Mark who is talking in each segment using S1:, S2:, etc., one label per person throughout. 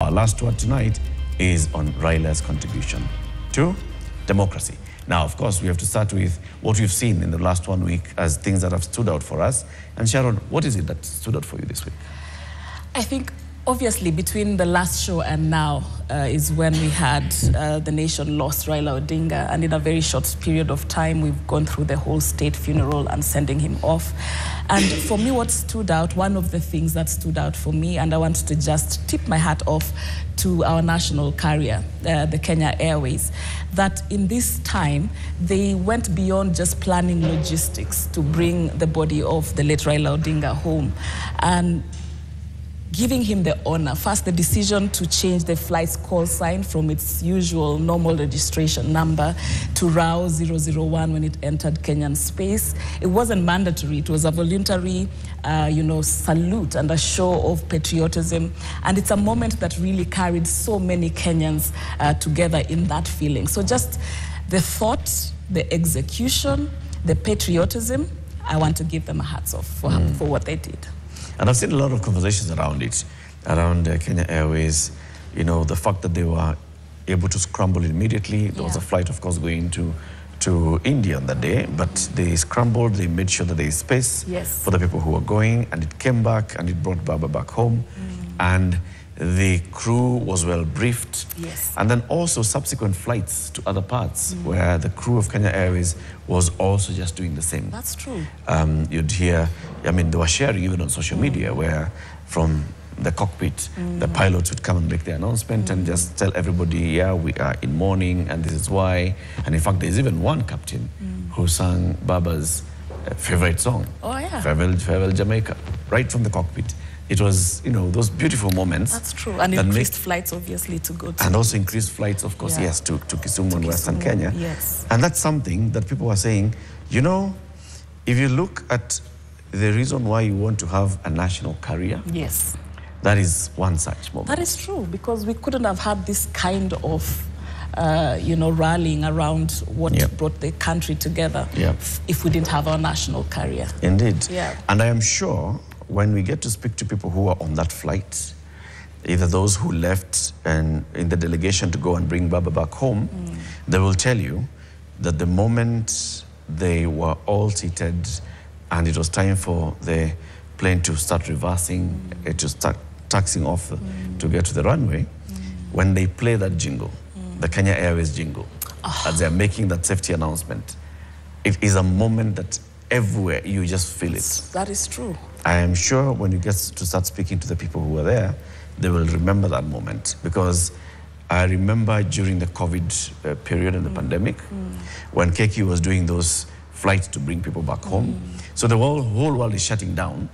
S1: Our last word tonight is on Raila's contribution to democracy. Now, of course, we have to start with what we've seen in the last 1 week as things that have stood out for us. And Sharon, what is it that stood out for you this week?
S2: I think, obviously, between the last show and now is when we had the nation lost Raila Odinga. And in a very short period of time, we've gone through the whole state funeral and sending him off. And for me, what stood out, one of the things that stood out for me, and I want to just tip my hat off to our national carrier, the Kenya Airways, that in this time, they went beyond just planning logistics to bring the body of the late Raila Odinga home. And giving him the honor. First, the decision to change the flight's call sign from its usual normal registration number to RAO 001 when it entered Kenyan space. It wasn't mandatory. It was a voluntary, salute and a show of patriotism. And it's a moment that really carried so many Kenyans together in that feeling. So just the thought, the execution, the patriotism, I want to give them a hats off for what they did.
S1: And I've seen a lot of conversations around it, around Kenya Airways. You know, the fact that they were able to scramble immediately. There was a flight, of course, going to India on that day, but they scrambled, they made sure that there is space for the people who were going, and it came back and it brought Baba back home. And the crew was well briefed. And then also subsequent flights to other parts where the crew of Kenya Airways was also just doing the same.
S2: That's true.
S1: You'd hear, I mean, they were sharing even on social media where from the cockpit, the pilots would come and make the announcement and just tell everybody, yeah, we are in mourning and this is why. And in fact, there's even one captain who sang Baba's favorite song, Farewell Jamaica, right from the cockpit. It was, those beautiful moments.
S2: That's true. And increased flights, obviously, to go to...
S1: And also increased flights, of course, to Kisumu and Western Kenya. And that's something that people are saying, if you look at the reason why you want to have a national carrier, that is one such moment.
S2: That is true, because we couldn't have had this kind of, rallying around what brought the country together if we didn't have our national carrier.
S1: Indeed. And I am sure when we get to speak to people who are on that flight, either those who left and in the delegation to go and bring Baba back home, they will tell you that the moment they were all seated and it was time for the plane to start reversing, to start taxiing off to get to the runway, when they play that jingle, the Kenya Airways jingle, as they're making that safety announcement, it is a moment that everywhere you just feel it.
S2: That is true.
S1: I am sure when you get to start speaking to the people who were there, they will remember that moment. Because I remember during the COVID period and the pandemic, when Keki was doing those flights to bring people back home. So the whole world is shutting down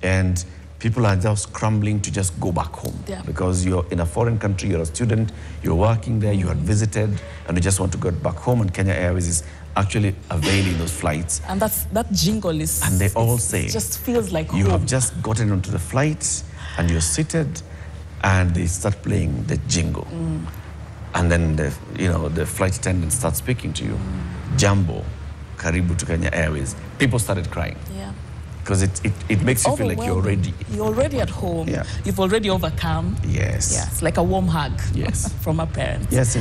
S1: and people are just scrambling to just go back home. Because you're in a foreign country, you're a student, you're working there, you had visited, and you just want to go back home, and Kenya Airways is actually availing those flights.
S2: And that jingle is...
S1: And they all say...
S2: It just feels like
S1: you
S2: home.
S1: have just gotten onto the flight and you're seated and they start playing the jingle. And then the flight attendant starts speaking to you. Jambo, Karibu to Kenya Airways. People started crying. Because it makes you feel like you're already
S2: at home. You've already overcome.
S1: Yes.
S2: It's like a warm hug from a parent.
S1: Yes.